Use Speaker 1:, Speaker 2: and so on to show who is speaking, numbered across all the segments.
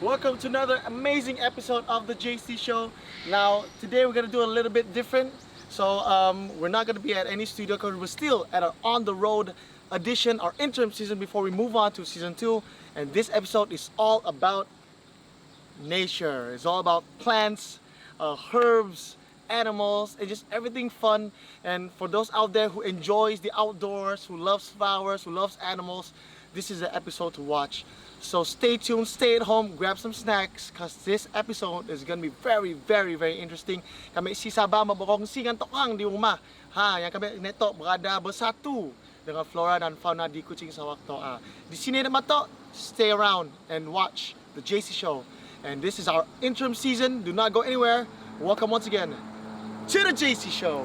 Speaker 1: Welcome to another amazing episode of the JayC Show. Now, today we're gonna do a little bit different. So we're not gonna be at any studio because we're still at an on-the-road edition, our interim season before we move on to season 2. And this episode is all about nature. It's all about plants, herbs, animals, and just everything fun. And for those out there who enjoys the outdoors, who loves flowers, who loves animals, this is the episode to watch. So stay tuned, stay at home, grab some snacks, because this episode is gonna be very, very, very interesting. Kami sisaba mabukong singan tokang di rumah. Ha, yang kami neto berada bersatu dengan flora dan fauna di Kuching Sarawak to. Di sini naman to, stay around and watch the JayC Show. And this is our interim season. Do not go anywhere. Welcome once again to the JayC Show.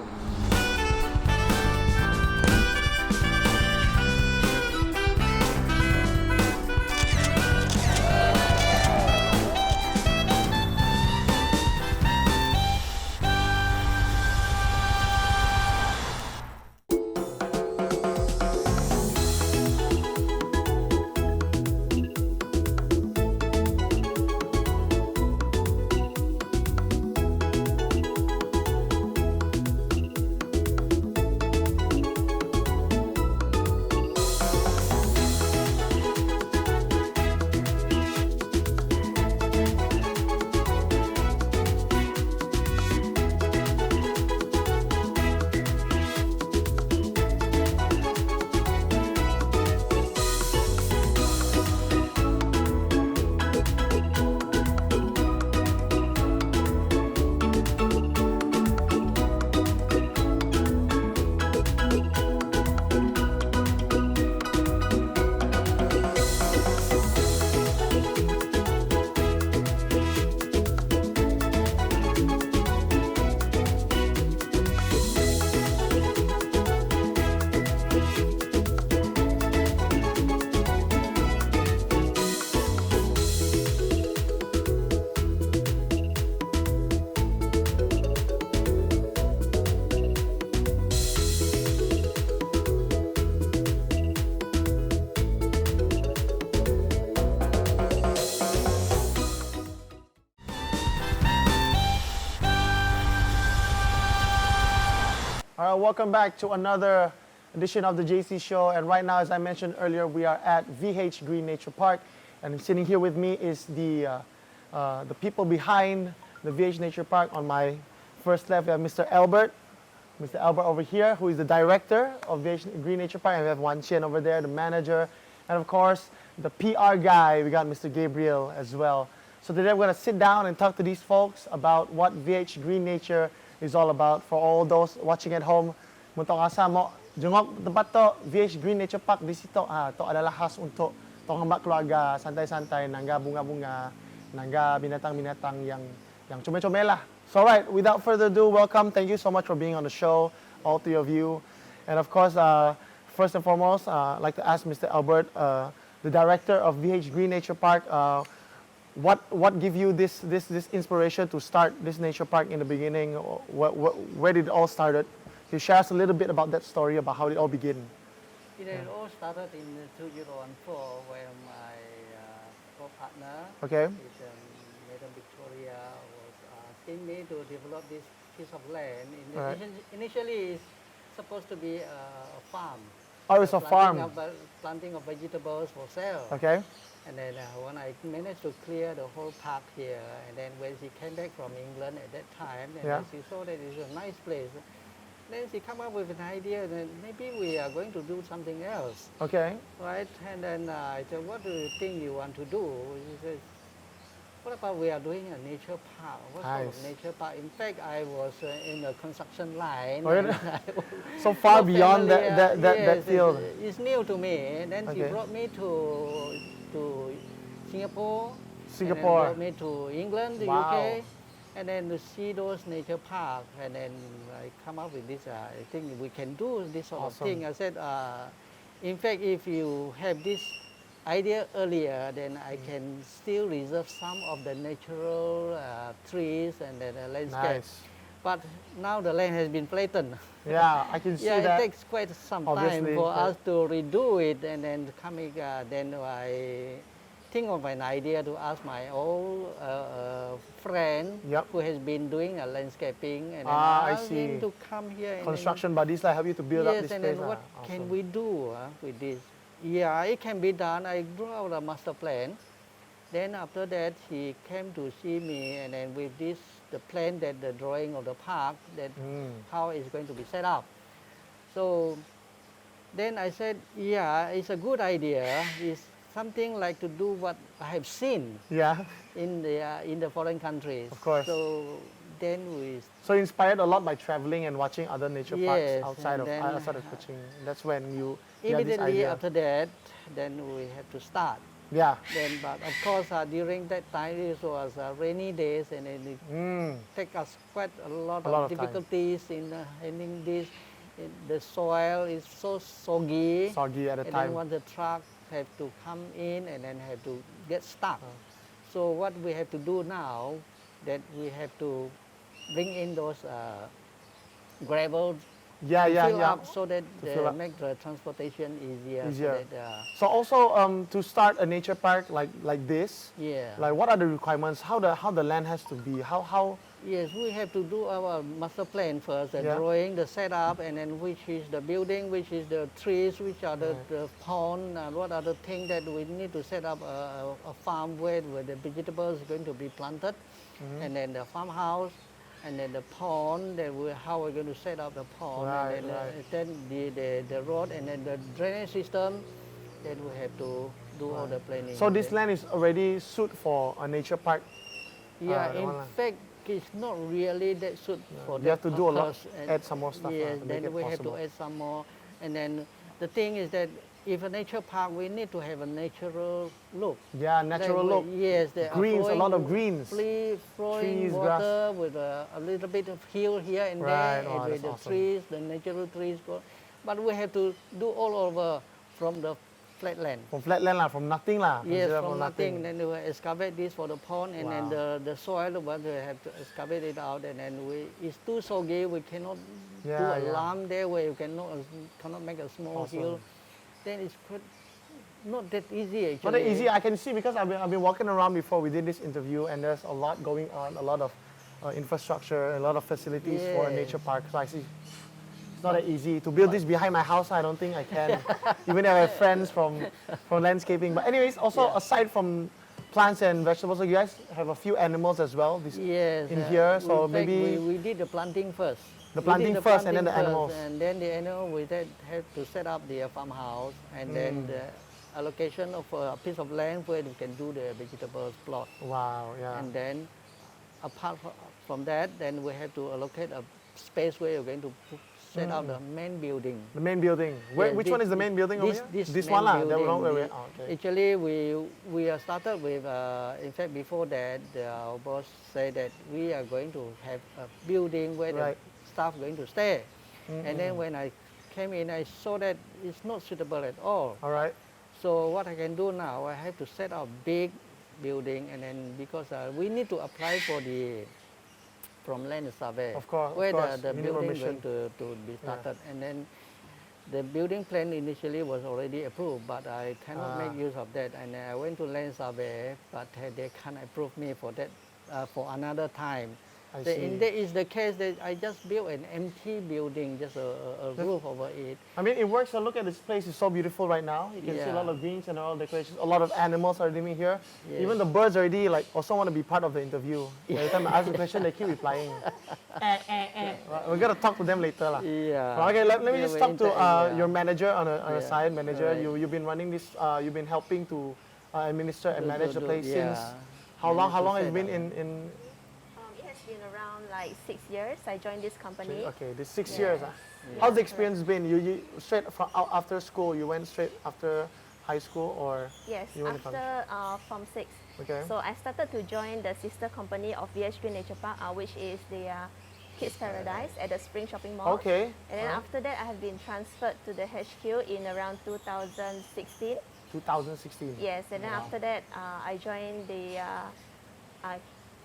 Speaker 1: All right, welcome back to another edition of the JayC Show. And right now, as I mentioned earlier, we are at VH Green Nature Park. And sitting here with me is the people behind the VH Nature Park. On my first left, we have Mr. Albert. Mr. Albert over here, who is the director of VH Green Nature Park. And we have Wan Chen over there, the manager. And of course, the PR guy, we got Mr. Gabriel as well. So today we're going to sit down and talk to these folks about what VH Green Nature is all about. For all those watching at home, muntok asa mo jengok tempat to VH Green Nature Park di situ. To adalah khas untuk tong hamba keluarga santai-santai nangga bunga-bunga, nangga binatang-binatang yang comel-comel lah. So all right, without further ado, welcome. Thank you so much for being on the show, all three of you. And of course, first and foremost, I'd like to ask Mr. Albert, the director of VH Green Nature Park, what gave you this inspiration to start this nature park in the beginning? Where did it all started? Can you share us a little bit about that story, about how it all began?
Speaker 2: It all started in 2004 when my co-partner,
Speaker 1: Okay.
Speaker 2: Madam Victoria, was asking me to develop this piece of land.
Speaker 1: Right.
Speaker 2: Initially, it's supposed to be a farm.
Speaker 1: Oh, it's a farm.
Speaker 2: Planting of vegetables for sale.
Speaker 1: Okay.
Speaker 2: And then when I managed to clear the whole park here, and then when she came back from England at that time, and then she saw that it's a nice place, then she came up with an idea that maybe we are going to do something else.
Speaker 1: Okay.
Speaker 2: Right? And then I said, what do you think you want to do? She says, what about we are doing a nature park? What sort of nature park? In fact, I was in a construction line.
Speaker 1: Oh, really? So far beyond that field.
Speaker 2: It's new to me. And then she brought me to Singapore. And then brought me to England, the UK, and then to see those nature parks. And then I come up with this. I think we can do this sort of thing. I said, in fact, if you have this idea earlier, then I can still reserve some of the natural trees and the landscape.
Speaker 1: Nice.
Speaker 2: But now the land has been flattened.
Speaker 1: Yeah, I can see that.
Speaker 2: It takes quite some time for us to redo it, and then coming, then I think of an idea to ask my old friend who has been doing landscaping, and ask him to come here.
Speaker 1: Construction buddies like help you to build up this place.
Speaker 2: Yes, and then what can we do with this? Yeah, it can be done. I drew out a master plan. Then after that, he came to see me, and then with this, the plan, that the drawing of the park, that how it's going to be set up. So then I said, yeah, it's a good idea. It's something like to do what I have seen in the foreign countries.
Speaker 1: Of course.
Speaker 2: So then we...
Speaker 1: So inspired a lot by traveling and watching other nature parks outside of Kuching. That's when you
Speaker 2: immediately after that, then we had to start.
Speaker 1: Yeah.
Speaker 2: Then, but of course, during that time it was rainy days, and it take us quite a lot of difficulties in handling this. The soil is so soggy.
Speaker 1: Soggy at the time.
Speaker 2: And then when the truck have to come in and then have to get stuck. So what we have to do now, that we have to bring in those gravel fill up so that make the transportation easier.
Speaker 1: So also to start a nature park like this, like what are the requirements? How the land has to be? How?
Speaker 2: Yes, we have to do our master plan first, the drawing, the setup, and then which is the building, which is the trees, which are the pond, and what are the things that we need to set up a farm where the vegetables are going to be planted, and then the farmhouse, and then the pond, how we're going to set up the pond, and then the road, and then the drainage system. Then we have to do all the planning.
Speaker 1: So this land is already suited for a nature park?
Speaker 2: Yeah, in fact, it's not really that suit for that.
Speaker 1: You have to do a lot, add some more stuff.
Speaker 2: Yes, then we have to add some more. And then the thing is that if a nature park, we need to have a natural look.
Speaker 1: Yeah, natural look.
Speaker 2: Yes, there
Speaker 1: greens, a lot of greens.
Speaker 2: Flowing
Speaker 1: trees,
Speaker 2: water grass. With a little bit of hill here and there, and with the trees, the natural trees. But we have to do all over from the flat land.
Speaker 1: From flat land, from nothing.
Speaker 2: Yes, from nothing. Then we excavate this for the pond, and then the soil, we have to excavate it out, and then it's too soggy, we cannot do a lamp there where you cannot make a small hill. Then it's not that easy actually.
Speaker 1: Not that easy, I can see, because I've been walking around before we did this interview, and there's a lot going on, a lot of infrastructure, a lot of facilities for a nature park. So I see it's not that easy. To build this behind my house, I don't think I can. Even if I have friends from landscaping. But anyways, also aside from plants and vegetables, so you guys have a few animals as well in here. So maybe
Speaker 2: we did the planting first.
Speaker 1: The planting first and then the animals.
Speaker 2: And then the animal, we then have to set up the farmhouse, and then the allocation of a piece of land where we can do the vegetables plot.
Speaker 1: Wow, yeah.
Speaker 2: And then apart from that, then we have to allocate a space where you're going to set up the main building.
Speaker 1: The main building. Which one is the main building over here? This one lah.
Speaker 2: Actually, we started with. In fact, before that, our boss said that we are going to have a building where the staff going to stay. And then when I came in, I saw that it's not suitable at all.
Speaker 1: All right.
Speaker 2: So what I can do now, I have to set up big building, and then because we need to apply for from land survey,
Speaker 1: of course,
Speaker 2: where the building is going to be started. And then the building plan initially was already approved, but I cannot make use of that. And I went to land survey, but they can't approve me for that for another time. That is the case that I just built an empty building, just a roof over it.
Speaker 1: I mean, it works. So look at this place; it's so beautiful right now. You can see a lot of greens and all decorations. A lot of animals are living here. Yes. Even the birds already also want to be part of the interview. Every time I ask a question, they keep replying. We're gonna talk to them later, lah.
Speaker 2: Yeah.
Speaker 1: Okay, let me just talk to your manager on a side. Manager, you've been running this. You've been helping to administer and manage the place since how long? How long has it been in?
Speaker 3: Been around like 6 years. I joined this company.
Speaker 1: Okay, this 6 years. How's the experience been? You straight from after school? You went straight after high school, or
Speaker 3: yes, after Form 6.
Speaker 1: Okay.
Speaker 3: So I started to join the sister company of VH Green Nature Park, which is the Kids Paradise at the Spring Shopping Mall.
Speaker 1: Okay.
Speaker 3: And then after that, I have been transferred to the HQ in around 2016.
Speaker 1: 2016.
Speaker 3: Yes, and then after that, I joined the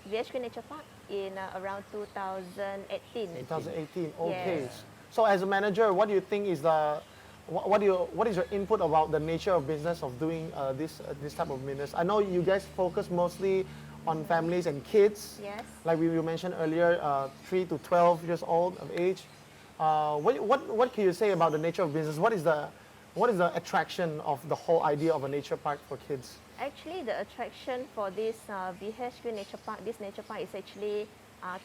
Speaker 3: VH Green Nature Park in around 2018.
Speaker 1: 2018, okay.
Speaker 3: Yes.
Speaker 1: So as a manager, what do you think is the what is your input about the nature of business of doing this type of business? I know you guys focus mostly on families and kids.
Speaker 3: Yes.
Speaker 1: Like we mentioned earlier, 3 to 12 years old of age. What can you say about the nature of business? What is the attraction of the whole idea of a nature park for kids?
Speaker 3: Actually, the attraction for this VH Green Nature Park, this nature park is actually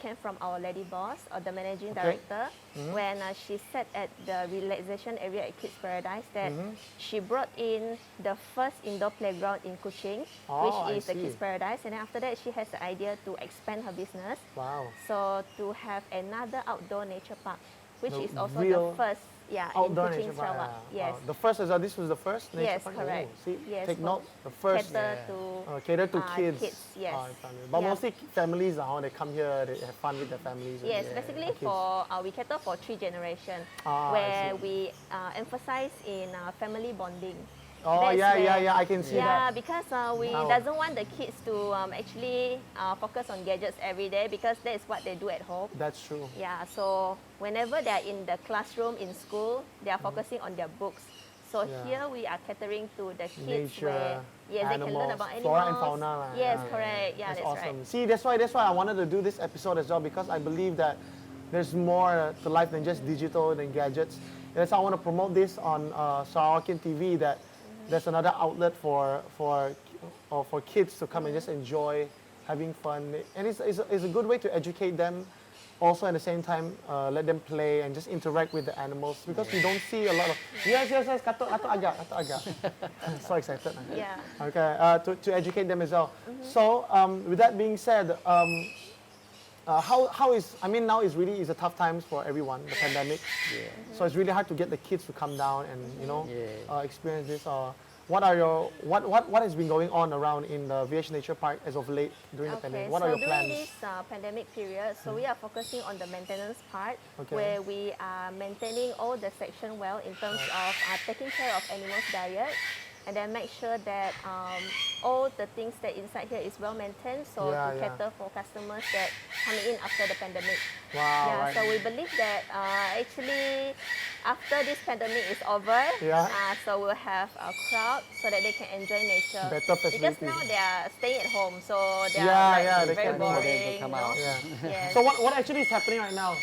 Speaker 3: came from our lady boss or the managing director when she sat at the relaxation area at Kids Paradise that she brought in the first indoor playground in Kuching, which is the Kids Paradise, and then after that she has the idea to expand her business.
Speaker 1: Wow.
Speaker 3: So to have another outdoor nature park, which
Speaker 1: The
Speaker 3: is also
Speaker 1: real
Speaker 3: the first, in
Speaker 1: Outdoor
Speaker 3: Kuching,
Speaker 1: nature park.
Speaker 3: Sarawak. Yes.
Speaker 1: The first is this was the first nature
Speaker 3: Yes,
Speaker 1: park.
Speaker 3: correct.
Speaker 1: Oh, see,
Speaker 3: Yes,
Speaker 1: take
Speaker 3: for
Speaker 1: note. The first
Speaker 3: cater to
Speaker 1: kids.
Speaker 3: Yes.
Speaker 1: But
Speaker 3: Yeah.
Speaker 1: mostly families, they come here, they have fun with their families.
Speaker 3: Yes,
Speaker 1: and,
Speaker 3: basically
Speaker 1: kids.
Speaker 3: for we cater for 3 generations,
Speaker 1: I
Speaker 3: where
Speaker 1: see.
Speaker 3: we emphasize in family bonding.
Speaker 1: Oh
Speaker 3: That's
Speaker 1: yeah,
Speaker 3: where-
Speaker 1: I can see
Speaker 3: Yeah,
Speaker 1: that.
Speaker 3: because we
Speaker 1: Wow.
Speaker 3: doesn't want the kids to actually focus on gadgets every day because that is what they do at home.
Speaker 1: That's true.
Speaker 3: Yeah, so whenever they are in the classroom in school, they are focusing on their books. So
Speaker 1: Yeah.
Speaker 3: here we are catering to the kids
Speaker 1: Nature,
Speaker 3: where they can learn
Speaker 1: animals,
Speaker 3: about animals.
Speaker 1: flora and fauna.
Speaker 3: Yes, correct. Yeah,
Speaker 1: That's
Speaker 3: that's
Speaker 1: awesome.
Speaker 3: right.
Speaker 1: See, that's why I wanted to do this episode as well, because I believe that there's more to life than just digital and gadgets. And that's why I want to promote this on Sarawakian TV, that there's another outlet for kids to come and just enjoy having fun. And it's a good way to educate them. Also, at the same time, let them play and just interact with the animals, because you don't see a lot of yes, katok agak. So excited.
Speaker 3: Yeah.
Speaker 1: Okay, to educate them as well. So, with that being said, how is, I mean, now is a tough times for everyone, the pandemic.
Speaker 2: Yeah.
Speaker 1: So it's really hard to get the kids to come down and
Speaker 2: Yeah.
Speaker 1: experience this. What has been going on around in the VH Nature Park as of late during the pandemic? What
Speaker 3: so
Speaker 1: are your
Speaker 3: during
Speaker 1: plans?
Speaker 3: this pandemic period, so we are focusing on the maintenance part,
Speaker 1: Okay.
Speaker 3: where we are maintaining all the section well in terms of taking care of animals' diet, and then make sure that all the things that inside here is well maintained, so
Speaker 1: Yeah,
Speaker 3: to
Speaker 1: yeah.
Speaker 3: cater for customers that coming in after the pandemic.
Speaker 1: Wow,
Speaker 3: Yeah,
Speaker 1: right.
Speaker 3: so we believe that actually after this pandemic is over,
Speaker 1: Yeah.
Speaker 3: so we'll have a crowd so that they can enjoy nature.
Speaker 1: Better
Speaker 3: Because
Speaker 1: facility.
Speaker 3: now they are staying at home, so they
Speaker 1: Yeah,
Speaker 3: are
Speaker 1: yeah, they
Speaker 3: very
Speaker 1: can-
Speaker 3: boring.
Speaker 2: They come
Speaker 3: you know?
Speaker 2: out.
Speaker 1: Yeah.
Speaker 3: Yes.
Speaker 1: So what actually is happening right now?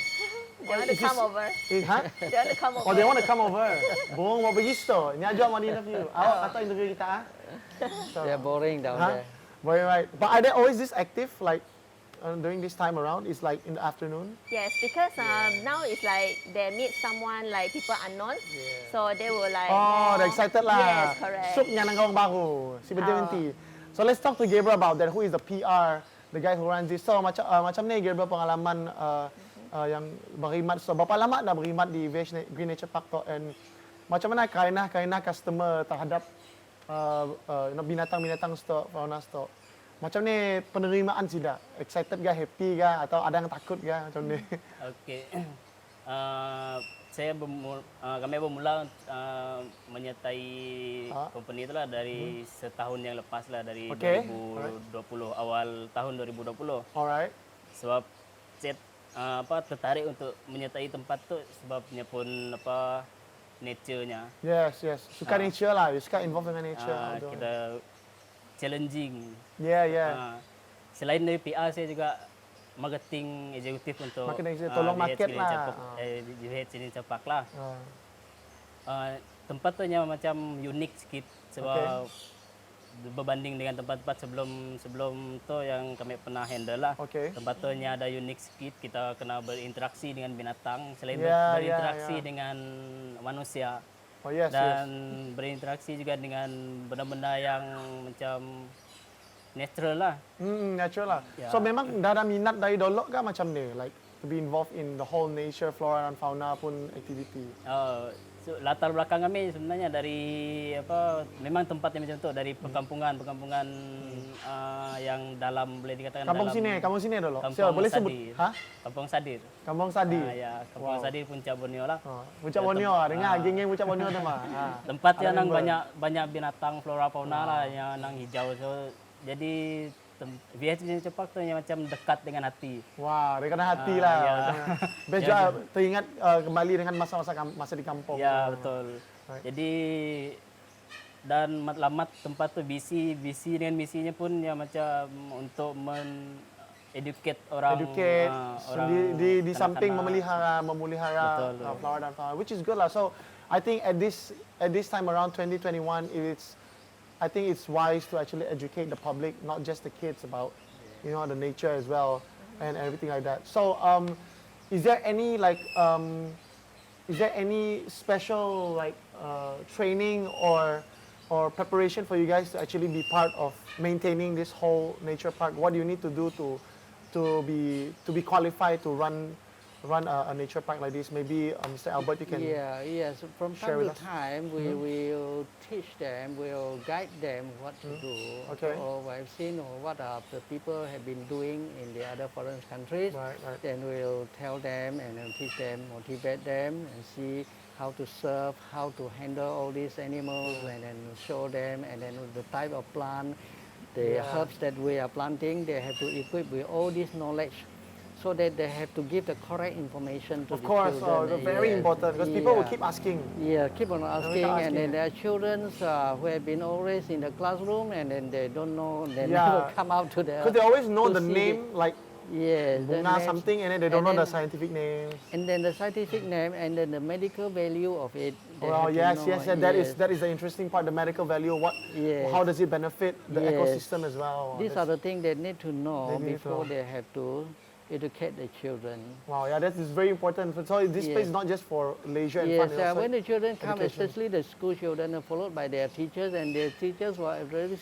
Speaker 3: They want to
Speaker 1: Is
Speaker 3: come
Speaker 1: this-
Speaker 3: over.
Speaker 1: Huh?
Speaker 3: They want to come over.
Speaker 1: Oh, they want to come over. Bung, mau pergi store. Ni ajak mau interview. Awak kata interview kita ah. So,
Speaker 2: They're boring down
Speaker 1: huh?
Speaker 2: there.
Speaker 1: Very right. But are they always this active, like during this time around? It's like in the afternoon.
Speaker 3: Yes, because now it's like they meet someone like people unknown, so they will like.
Speaker 1: Oh, they're excited lah.
Speaker 3: Yes, correct.
Speaker 1: Syuk niya ng kawan baru. Si Benti. So let's talk to Gabriel about that. Who is the PR, the guy who runs this. So macam ni Gabriel, pengalaman yang berkhidmat. So berapa lama dah berkhidmat di VH Green Nature Park tu, and macam mana kainah customer terhadap binatang-binatang stok, fauna stok. Macam ni penerimaan sih dah. Excited ke, happy ke, atau ada yang takut ke macam ni?
Speaker 4: Okey. Kami bermula menyertai company itulah dari setahun yang lepas lah, dari
Speaker 1: Okay.
Speaker 4: 2020, awal tahun 2020.
Speaker 1: Alright.
Speaker 4: Sebab saya tertarik untuk menyertai tempat tu sebabnya pun nature-nya.
Speaker 1: Yes. Suka nature lah. You suka involved dengan nature. Betul.
Speaker 4: Kita challenging.
Speaker 1: Yeah.
Speaker 4: Selain dari PR, saya juga marketing eksekutif untuk
Speaker 1: Marketing executive, tolong market lah.
Speaker 4: VH Nature Park lah.
Speaker 1: Ah.
Speaker 4: Tempat tu macam unik sikit sebab berbanding dengan tempat-tempat sebelum tu yang kami pernah handle lah.
Speaker 1: Okay.
Speaker 4: Tempat tu ada unik sikit, kita kena berinteraksi dengan binatang selain
Speaker 1: Yeah,
Speaker 4: berinteraksi
Speaker 1: yeah.
Speaker 4: dengan manusia.
Speaker 1: Oh yes.
Speaker 4: Dan berinteraksi juga dengan benda-benda yang macam natural lah.
Speaker 1: Natural lah.
Speaker 4: Yeah.
Speaker 1: So memang dah ada minat dari dulu ke macam ni? Like to be involved in the whole nature, flora and fauna pun activity.
Speaker 4: So, latar belakang kami sebenarnya dari memang tempatnya macam tu, dari perkampungan yang dalam, boleh dikatakan
Speaker 1: Kampung
Speaker 4: dalam
Speaker 1: sini dulu.
Speaker 4: Kampung
Speaker 1: Siapa boleh sebut?
Speaker 4: Sadir.
Speaker 1: Ha?
Speaker 4: Kampung Sadir.
Speaker 1: Kampung Sadi.
Speaker 4: Ya, Kampung Sadir Puncak Borneo lah.
Speaker 1: Puncak Borneo ah, dengar geng-geng Puncak Borneo tu mah.
Speaker 4: Tempat yang
Speaker 1: Ada
Speaker 4: nang
Speaker 1: member.
Speaker 4: banyak binatang flora fauna lah, yang nang hijau. So jadi VH Nature Park tu yang macam dekat dengan hati.
Speaker 1: Wah, dekat hati lah.
Speaker 4: ya.
Speaker 1: Best juga teringat kembali dengan masa di kampung.
Speaker 4: Ya, betul.
Speaker 1: Right.
Speaker 4: Jadi dan matlamat tempat tu visi dengan misinya pun ya macam untuk educate orang, orang
Speaker 1: di samping memelihara
Speaker 4: Betul.
Speaker 1: flower dan flower, which is good lah. So I think at this time around 2021, I think it's wise to actually educate the public, not just the kids, about the nature as well and everything like that. So is there any special training or preparation for you guys to actually be part of maintaining this whole nature park? What do you need to do to be qualified to run a nature park like this? Maybe Mr. Albert, you can
Speaker 2: yes. From
Speaker 1: share
Speaker 2: time
Speaker 1: with
Speaker 2: to
Speaker 1: us.
Speaker 2: time, we will teach them, we'll guide them what to do.
Speaker 1: Okay.
Speaker 2: Or I've seen what the people have been doing in the other foreign countries.
Speaker 1: Right.
Speaker 2: Then we'll tell them and then teach them, motivate them, and see how to serve, how to handle all these animals, and then show them, and then the type of plant, the herbs that we are planting, they have to equip with all this knowledge, so that they have to give the correct information to
Speaker 1: Of
Speaker 2: the
Speaker 1: course,
Speaker 2: children.
Speaker 1: very important, because people will keep asking.
Speaker 2: Yeah, keep on asking,
Speaker 1: asking.
Speaker 2: and then there are children who have been always in the classroom, and then they don't know, they
Speaker 1: Yeah.
Speaker 2: never come out to the.
Speaker 1: Because they always know
Speaker 2: to
Speaker 1: the
Speaker 2: see
Speaker 1: name, like
Speaker 2: yes, the
Speaker 1: bunga
Speaker 2: names,
Speaker 1: something, and then they don't know
Speaker 2: and
Speaker 1: the
Speaker 2: then-
Speaker 1: scientific names.
Speaker 2: and then the scientific name, and then the medical value of it. They
Speaker 1: Well,
Speaker 2: have to
Speaker 1: yes,
Speaker 2: know.
Speaker 1: that
Speaker 2: Yes.
Speaker 1: is the interesting part, the medical value.
Speaker 2: Yes.
Speaker 1: How does it benefit the
Speaker 2: Yes.
Speaker 1: ecosystem as well?
Speaker 2: These are the things they need to know
Speaker 1: They need to
Speaker 2: before
Speaker 1: know.
Speaker 2: they have to educate the children.
Speaker 1: Wow, yeah, that is very important. So this place
Speaker 2: Yes.
Speaker 1: is not just for leisure and
Speaker 2: Yes,
Speaker 1: fun. It's also
Speaker 2: when the children come,
Speaker 1: education.
Speaker 2: especially the school children, are followed by their teachers, and their teachers were very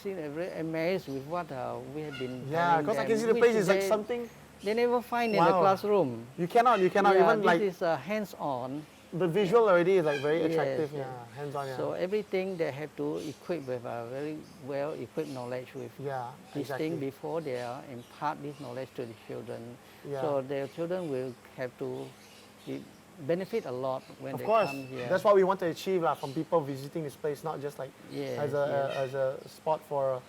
Speaker 2: amazed with what we have been
Speaker 1: yeah,
Speaker 2: telling
Speaker 1: because I
Speaker 2: them,
Speaker 1: can see the
Speaker 2: which
Speaker 1: place is like
Speaker 2: they-
Speaker 1: something
Speaker 2: they never find in the
Speaker 1: Wow.
Speaker 2: classroom.
Speaker 1: you cannot
Speaker 2: Yeah,
Speaker 1: even
Speaker 2: this
Speaker 1: like
Speaker 2: is hands-on.
Speaker 1: the visual already is like very
Speaker 2: Yes,
Speaker 1: attractive.
Speaker 2: yes.
Speaker 1: Yeah, hands-on. Yeah,
Speaker 2: So everything they have to equip with a very well-equipped knowledge with
Speaker 1: yeah,
Speaker 2: this
Speaker 1: exactly.
Speaker 2: thing before they impart this knowledge to the children.
Speaker 1: Yeah.
Speaker 2: So their children will have to benefit a lot when
Speaker 1: Of
Speaker 2: they
Speaker 1: course,
Speaker 2: come here.
Speaker 1: that's what we want to achieve from people visiting this place, not just like
Speaker 2: Yes,
Speaker 1: as
Speaker 2: yes.
Speaker 1: a spot for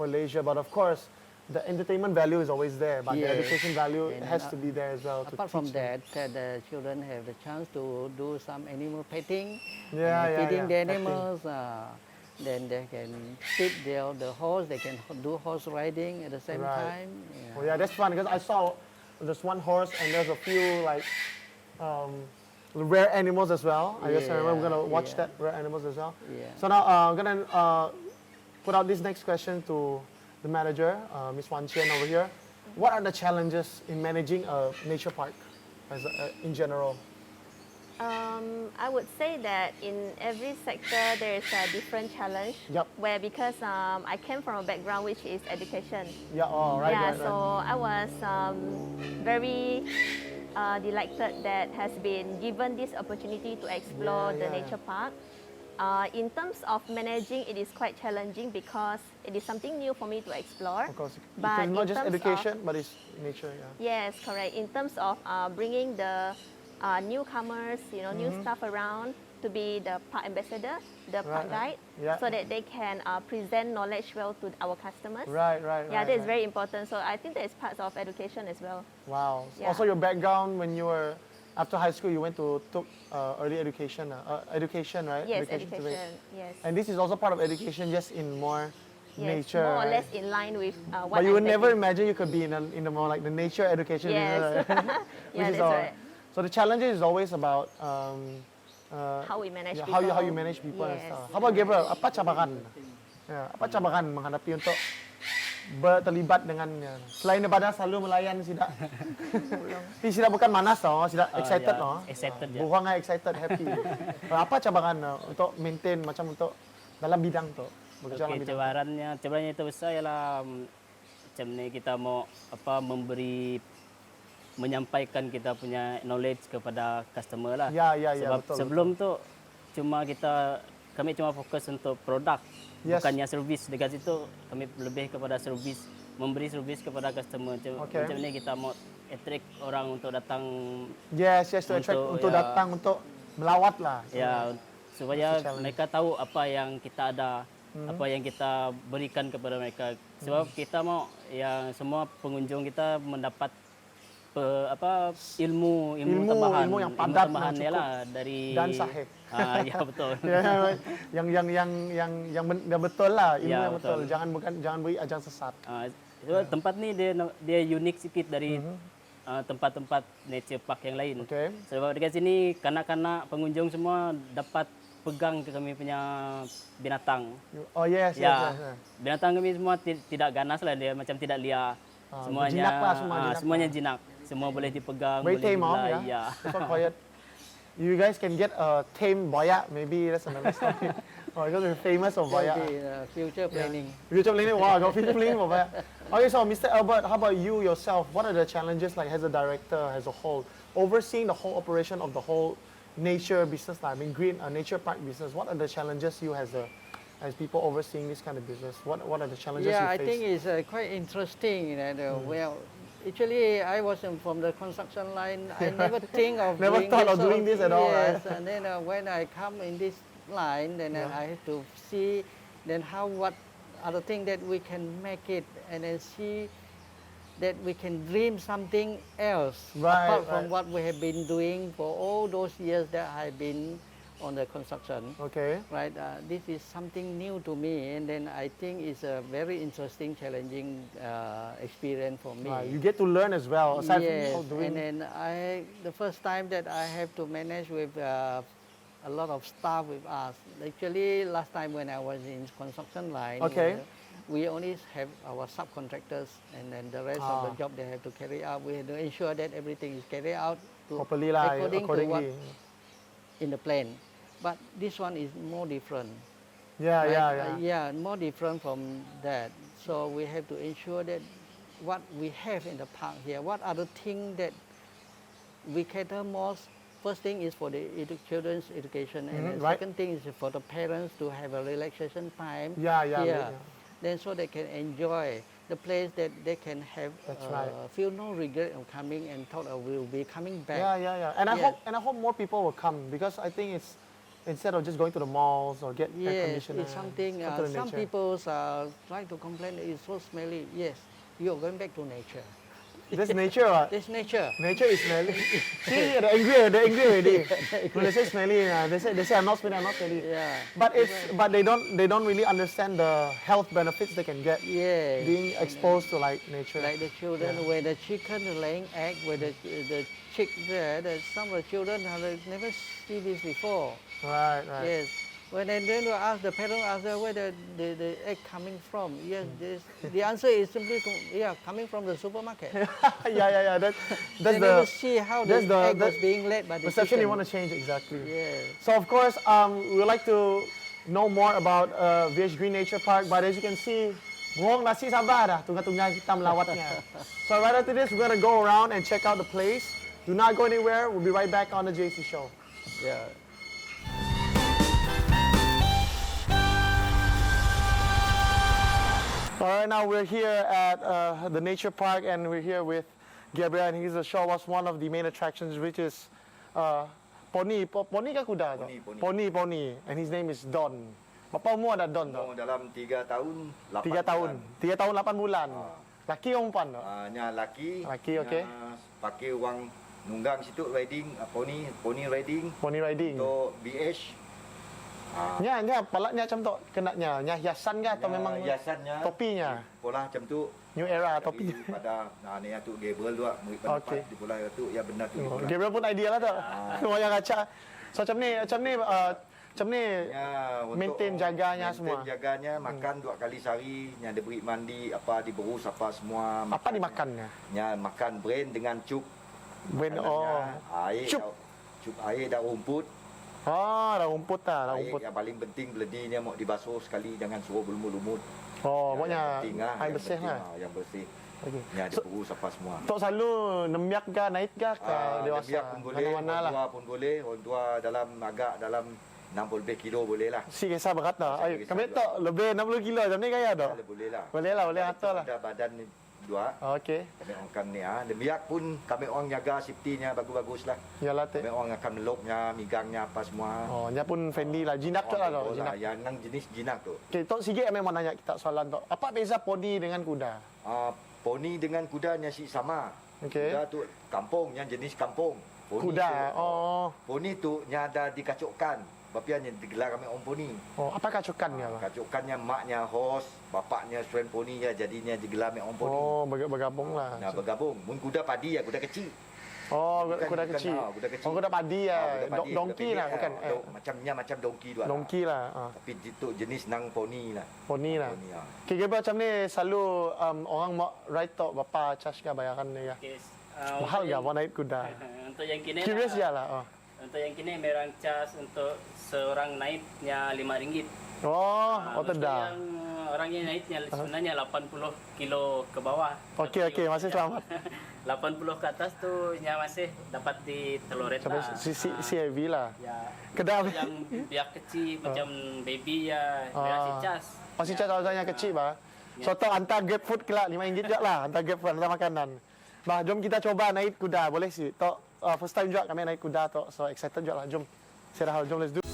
Speaker 1: leisure, but of course the entertainment value is always there, but the
Speaker 2: Yes.
Speaker 1: education value
Speaker 2: And
Speaker 1: has to be there as well.
Speaker 2: Apart from that, the children have the chance to do some animal petting, feeding the
Speaker 1: petting.
Speaker 2: animals. Then they can feed the horse. They can do horse riding at the same
Speaker 1: Right.
Speaker 2: time.
Speaker 1: Oh yeah, that's fun because I saw there's one horse and there's a few like rare animals as well. I guess I remember we're gonna watch
Speaker 2: Yeah.
Speaker 1: that rare animals as well.
Speaker 2: Yeah.
Speaker 1: So now I'm gonna put out this next question to the manager, Miss Wan Qian over here. What are the challenges in managing a nature park in general?
Speaker 3: I would say that in every sector there is a different challenge.
Speaker 1: Yep.
Speaker 3: Where because I came from a background which is education.
Speaker 1: Yeah, right,
Speaker 3: yeah,
Speaker 1: right,
Speaker 3: so
Speaker 1: right.
Speaker 3: I was very delighted that has been given this opportunity to explore
Speaker 1: Yeah,
Speaker 3: the
Speaker 1: yeah.
Speaker 3: nature park. In terms of managing, it is quite challenging because it is something new for me to explore.
Speaker 1: Of course,
Speaker 3: But
Speaker 1: it's not
Speaker 3: in
Speaker 1: just
Speaker 3: terms of-
Speaker 1: education, but it's nature. Yeah.
Speaker 3: Yes, correct. In terms of bringing the newcomers, new staff around to be the park ambassador, the park
Speaker 1: right.
Speaker 3: guide,
Speaker 1: Yeah.
Speaker 3: so that they can present knowledge well to our customers.
Speaker 1: Right.
Speaker 3: Yeah, that is
Speaker 1: right.
Speaker 3: very important. So I think that is part of education as well.
Speaker 1: Wow.
Speaker 3: Yeah.
Speaker 1: Also, your background when you were after high school, you went to took early education, education, right?
Speaker 3: Yes,
Speaker 1: to make-
Speaker 3: education. Yes.
Speaker 1: And this is also part of education, just in more
Speaker 3: Yes,
Speaker 1: nature.
Speaker 3: more or
Speaker 1: right?
Speaker 3: less in line with what
Speaker 1: But you would
Speaker 3: I'm
Speaker 1: never
Speaker 3: taking.
Speaker 1: imagine you could be in the more like the nature education.
Speaker 3: Yes.
Speaker 1: business, right?
Speaker 3: Yeah,
Speaker 1: Which is
Speaker 3: that's
Speaker 1: all-
Speaker 3: right.
Speaker 1: So the challenge is always about
Speaker 3: How we manage
Speaker 1: yeah,
Speaker 3: people.
Speaker 1: how you manage people and
Speaker 3: Yes.
Speaker 1: stuff. How about Gabriel? Apa cabaran? Ya, apa cabaran menghadapi untuk berterlibat dengan selain daripada selalu melayan sidak. Tapi sidak bukan manas tau, sidak excited
Speaker 4: ya,
Speaker 1: tau.
Speaker 4: excited je.
Speaker 1: Bukan excited, happy. Apa cabaran untuk maintain macam untuk dalam bidang tu? Bekerja dalam
Speaker 4: Okey,
Speaker 1: bidang.
Speaker 4: cabarannya itu besar ialah macam ni kita mau menyampaikan kita punya knowledge kepada customer lah.
Speaker 1: Ya,
Speaker 4: Sebab
Speaker 1: betul.
Speaker 4: sebelum tu kami cuma fokus untuk produk,
Speaker 1: Yes.
Speaker 4: bukannya servis. Dekat situ kami lebih kepada servis, memberi servis kepada customer.
Speaker 1: Okay.
Speaker 4: Macam ni kita mau attract orang untuk datang,
Speaker 1: Yes, to attract untuk
Speaker 4: ya,
Speaker 1: datang untuk melawat lah.
Speaker 4: ya supaya
Speaker 1: challenge.
Speaker 4: mereka tahu apa yang kita ada, apa yang kita berikan kepada mereka. Sebab kita mau yang semua pengunjung kita mendapat ilmu
Speaker 1: Ilmu
Speaker 4: tambahan,
Speaker 1: yang padat,
Speaker 4: tambahan
Speaker 1: yang
Speaker 4: ya
Speaker 1: cukup.
Speaker 4: lah dari
Speaker 1: Dan sahih.
Speaker 4: Ya betul.
Speaker 1: yang betul lah, ilmu
Speaker 4: Ya,
Speaker 1: yang betul.
Speaker 4: betul.
Speaker 1: Jangan beri ajar sesat.
Speaker 4: Tempat ni dia unik sikit dari tempat-tempat nature park yang lain.
Speaker 1: Okay.
Speaker 4: Sebab dekat sini kanak-kanak pengunjung semua dapat pegang kami punya binatang.
Speaker 1: Oh yes,
Speaker 4: Ya,
Speaker 1: yes, yes.
Speaker 4: binatang kami semua tidak ganas lah, dia macam tidak liar. Semuanya
Speaker 1: jinak lah, semua jinak
Speaker 4: semuanya jinak. Semua boleh dipegang,
Speaker 1: Very
Speaker 4: boleh
Speaker 1: tame,
Speaker 4: dimulai.
Speaker 1: ya.
Speaker 4: Ya.
Speaker 1: That's what quiet. You guys can get a tame bayak. Maybe that's another story. Oh, because we're famous for bayak.
Speaker 2: Future planning.
Speaker 1: Future planning. Wow, got future planning for bayak. Okay, so Mr. Albert, how about you yourself? What are the challenges like as a director, as a whole, overseeing the whole operation of the whole nature business? I mean, green nature park business. What are the challenges you as people overseeing this kind of business? What are the challenges you
Speaker 2: Yeah, I
Speaker 1: face?
Speaker 2: think it's quite interesting. Well, actually, I was from the construction line. I never think of
Speaker 1: Never
Speaker 2: doing
Speaker 1: thought
Speaker 2: this
Speaker 1: of doing this at all, right?
Speaker 2: Yes, and then when I come in this line, then I have to see then what other thing that we can make it, and then see that we can dream something else
Speaker 1: Right,
Speaker 2: apart from
Speaker 1: right.
Speaker 2: what we have been doing for all those years that I've been on the construction.
Speaker 1: Okay.
Speaker 2: Right, this is something new to me, and then I think it's a very interesting, challenging experience for me.
Speaker 1: Right. You get to learn as well. Aside
Speaker 2: Yes,
Speaker 1: from doing.
Speaker 2: and then the first time that I have to manage with a lot of staff with us. Actually, last time when I was in construction line,
Speaker 1: Okay.
Speaker 2: We only have our subcontractors, and then the rest of the job they have to carry out. We have to ensure that everything is carried out
Speaker 1: Properly lah,
Speaker 2: according to what
Speaker 1: accordingly.
Speaker 2: in the plan. But this one is more different.
Speaker 1: Yeah,
Speaker 2: right?
Speaker 1: yeah.
Speaker 2: Yeah, more different from that. So we have to ensure that what we have in the park here, what are the things that we cater most. First thing is for the children's education, and then
Speaker 1: right.
Speaker 2: second thing is for the parents to have a relaxation time
Speaker 1: Yeah,
Speaker 2: here.
Speaker 1: yeah.
Speaker 2: Then so they can enjoy the place that they can have,
Speaker 1: That's right.
Speaker 2: feel no regret of coming and thought we'll be coming back.
Speaker 1: Yeah. And I
Speaker 2: Yes.
Speaker 1: hope more people will come, because I think it's instead of just going to the malls or get air
Speaker 2: Yes,
Speaker 1: conditioner.
Speaker 2: it's something.
Speaker 1: come to the
Speaker 2: Some
Speaker 1: nature.
Speaker 2: people try to complain that it's so smelly. Yes, you're going back to nature.
Speaker 1: This nature,
Speaker 2: This nature.
Speaker 1: nature is smelly. See, they're angry already. When they say smelly, they say I'm not smelly.
Speaker 2: Yeah.
Speaker 1: But they don't really understand the health benefits they can get
Speaker 2: Yeah.
Speaker 1: being exposed to like nature.
Speaker 2: Like the children, where the chicken laying egg, where the chick there, that some of the children have never seen this before.
Speaker 1: Right.
Speaker 2: Yes. When they then ask the parent, ask them where the egg coming from. Yes, the answer is simply coming from the supermarket.
Speaker 1: yeah. That's
Speaker 2: They
Speaker 1: the
Speaker 2: never see how the egg was being laid by the
Speaker 1: perception you
Speaker 2: chicken.
Speaker 1: want to change exactly.
Speaker 2: Yes.
Speaker 1: So of course, we would like to know more about VH Green Nature Park, but as you can see, buong nasi sabar dah, tunggal-tunggal kita melawatnya. So right after this, we're gonna go around and check out the place. Do not go anywhere. We'll be right back on the JayC Show.
Speaker 2: Yeah.
Speaker 1: All right, now we're here at the nature park, and we're here with Gabriel, and he's to show us one of the main attractions, which is poni ke kuda? Poni, and his name is Don. Berapa umur ada Don?
Speaker 5: Umur dalam 3 tahun 8
Speaker 1: 3 tahun. 3 tahun 8 bulan. Laki atau perempuan?
Speaker 5: Nya laki.
Speaker 1: Laki, okey.
Speaker 5: Pakai wang nunggang situ riding, pony riding.
Speaker 1: Pony riding.
Speaker 5: Untuk BH.
Speaker 1: Nya palaknya macam tu kenanya. Nya hiasan ke atau memang
Speaker 5: hiasannya
Speaker 1: topinya?
Speaker 5: Pola macam tu.
Speaker 1: New era topi.
Speaker 5: Tapi pada ni tu Gabriel tu murid pendapat di pola tu ya benar tu.
Speaker 1: Gabriel pun idea lah tu. Semua yang kaca. So macam ni
Speaker 5: Ya, untuk
Speaker 1: maintain jaganya semua.
Speaker 5: Maintain jaganya, makan 2 kali sehari, nya diberi mandi, apa diberus apa semua.
Speaker 1: Apa dimakannya?
Speaker 5: Nya makan brain dengan cup.
Speaker 1: Makanannya
Speaker 5: Air.
Speaker 1: cup.
Speaker 5: Cup air dan rumput.
Speaker 1: Dah rumput dah,
Speaker 5: Air
Speaker 1: rumput.
Speaker 5: yang paling penting beledinya mau dibasuh sekali, jangan suruh berlumut-lumut.
Speaker 1: Pokoknya air
Speaker 5: yang
Speaker 1: bersih
Speaker 5: penting,
Speaker 1: lah.
Speaker 5: Yang bersih.
Speaker 1: Okey.
Speaker 5: Nya diberus apa semua.
Speaker 1: Tok selalu nemiak ke, naik ke dewasa?
Speaker 5: Biar pun boleh,
Speaker 1: Mana-mana lah.
Speaker 5: orang tua pun boleh, orang tua dalam 60 lebih kilo boleh lah.
Speaker 1: Si kisah berat dah.
Speaker 5: Si
Speaker 1: Ay,
Speaker 5: kisah
Speaker 1: kami
Speaker 5: berat.
Speaker 1: tok lebih 60 kilo macam ni kaya dah.
Speaker 5: Boleh lah.
Speaker 1: Boleh atur lah.
Speaker 5: Ada badan ni 2.
Speaker 1: Okey.
Speaker 5: Kami orang akan ni demiak pun kami orang jaga safety-nya bagus-bagus lah.
Speaker 1: Yalah teh.
Speaker 5: Kami orang akan meluknya, migangnya apa semua.
Speaker 1: Oh, nya pun friendly lah. Jinak tu lah tok, jinak.
Speaker 5: Yang nang jenis jinak tu.
Speaker 1: Okey, tok sikit memang nanya kita soalan tok. Apa beza poni dengan kuda?
Speaker 5: Poni dengan kudanya si sama.
Speaker 1: Okey.
Speaker 5: Kuda tu kampung yang jenis kampung. Poni
Speaker 1: Kuda.
Speaker 5: tu,
Speaker 1: Oh.
Speaker 5: Poni tu yang ada dikacukkan. Tapi yang digelar kami orang poni.
Speaker 1: Oh, apa kacukannya, Bang?
Speaker 5: Kacukannya maknya horse, bapaknya suen poni ya, jadinya digelar kami orang poni.
Speaker 1: Oh, bergabung lah.
Speaker 5: Nah, bergabung. Mun kuda padi ya, kuda kecil.
Speaker 1: Oh, kuda kecil.
Speaker 5: Kuda kecil.
Speaker 1: Oh, kuda padi ya.
Speaker 5: Kuda padi,
Speaker 1: Dongki
Speaker 5: kuda
Speaker 1: lah,
Speaker 5: pendek,
Speaker 1: bukan?
Speaker 5: macam dongki tu.
Speaker 1: Dongki lah.
Speaker 5: Tapi itu jenis nang poni lah.
Speaker 1: Poni lah.
Speaker 5: Poni,
Speaker 1: Okay, macam ni selalu orang mau ride tok bapa charge ke bayaran ni ya.
Speaker 4: Okay.
Speaker 1: Mahal ke mau naik kuda?
Speaker 4: Untuk yang kini
Speaker 1: Curious je lah.
Speaker 4: Untuk yang kini merang cas untuk seorang naiknya RM5.
Speaker 1: Oh,
Speaker 4: Untuk
Speaker 1: tidak.
Speaker 4: yang orang yang naiknya sebenarnya 80 kilo ke bawah.
Speaker 1: Okey, masih selamat.
Speaker 4: 80 ke atas tu yang masih dapat di telureta.
Speaker 1: Sampai si heavy lah.
Speaker 4: Ya.
Speaker 1: Kedai
Speaker 4: Yang biak kecil macam baby ya, merah si cas.
Speaker 1: Pasti cat yang kecil bah. So tu hantar grab food kelak RM5 je lah, hantar grab food, hantar makanan. Bah, jom kita coba naik kuda, boleh sih. Tok first time juga kami naik kuda tok, so excited juga lah. Jom. Serah, jom let's do.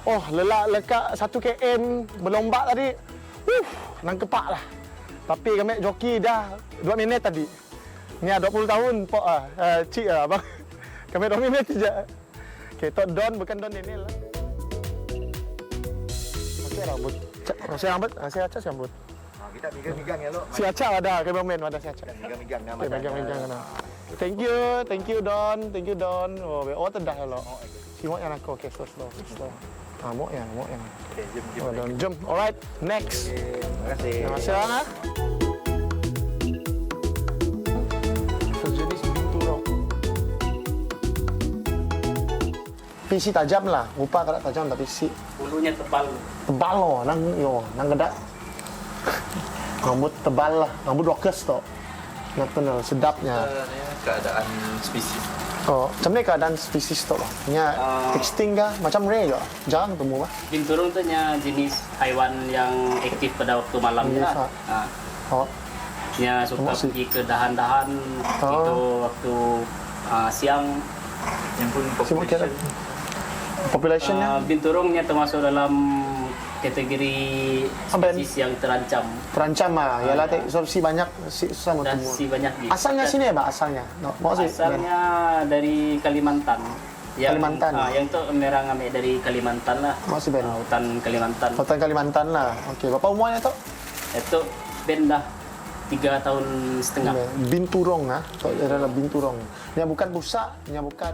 Speaker 1: Oh, lelak lekak 1 km berlombak tadi. Nang kepak lah. Tapi kami joki dah 2 minit tadi. Ni 20 tahun pok cik abang. Kami 2 minit saja. Okey, tok Don bukan Don ini lah. Okey, rambut. Saya rambut, saya acak rambut.
Speaker 5: Kita migang-migang ya lo.
Speaker 1: Si acak ada, kameraman ada si acak.
Speaker 5: Migang-migang nama.
Speaker 1: Okay, megang-megang kena. Thank you Don. Oh tedah ya lo. Si mok yang aku, okay, slow. Mok yang.
Speaker 5: Okey, jom.
Speaker 1: Oh, Don, jom. Alright, next.
Speaker 5: Terima kasih.
Speaker 1: Terima kasih ha. Sejenis pintu tau. PC tajam lah, rupa kada tajam tapi si
Speaker 4: Bulunya tebal.
Speaker 1: tebal loh, nang gedak. Rambut tebal lah, rambut rockers tau. Nak kenal sedapnya.
Speaker 6: Keadaan spesies.
Speaker 1: Oh, macam ni keadaan spesies tu lah. Nya extinct kah? Macam rare ke? Jarang temu bah.
Speaker 4: Binturong tu nya jenis haiwan yang aktif pada waktu malam
Speaker 1: Yes,
Speaker 4: lah.
Speaker 1: Oh,
Speaker 4: Nya suka
Speaker 1: Masih.
Speaker 4: pergi ke dahan-dahan itu waktu siang.
Speaker 6: Yang pun
Speaker 1: sibuk kira.
Speaker 6: population
Speaker 1: Populationnya
Speaker 4: Binturongnya termasuk dalam kategori
Speaker 1: Apa
Speaker 4: spesies yang terancam
Speaker 1: terancam lah. Yalah, si banyak, susah mau
Speaker 4: dan
Speaker 1: temu.
Speaker 4: si banyak di
Speaker 1: Asalnya sini ya, Pak? Asalnya? Mau sih?
Speaker 4: asalnya dari Kalimantan.
Speaker 1: Kalimantan.
Speaker 4: Yang tu merang ambil dari Kalimantan lah.
Speaker 1: Mau sih Ben?
Speaker 4: Hutan Kalimantan.
Speaker 1: Hutan Kalimantan lah. Okey, berapa umurnya tu?
Speaker 4: Itu Ben dah 3 tahun setengah.
Speaker 1: Binturong ah. Tu adalah binturong. Yang bukan busak, yang bukan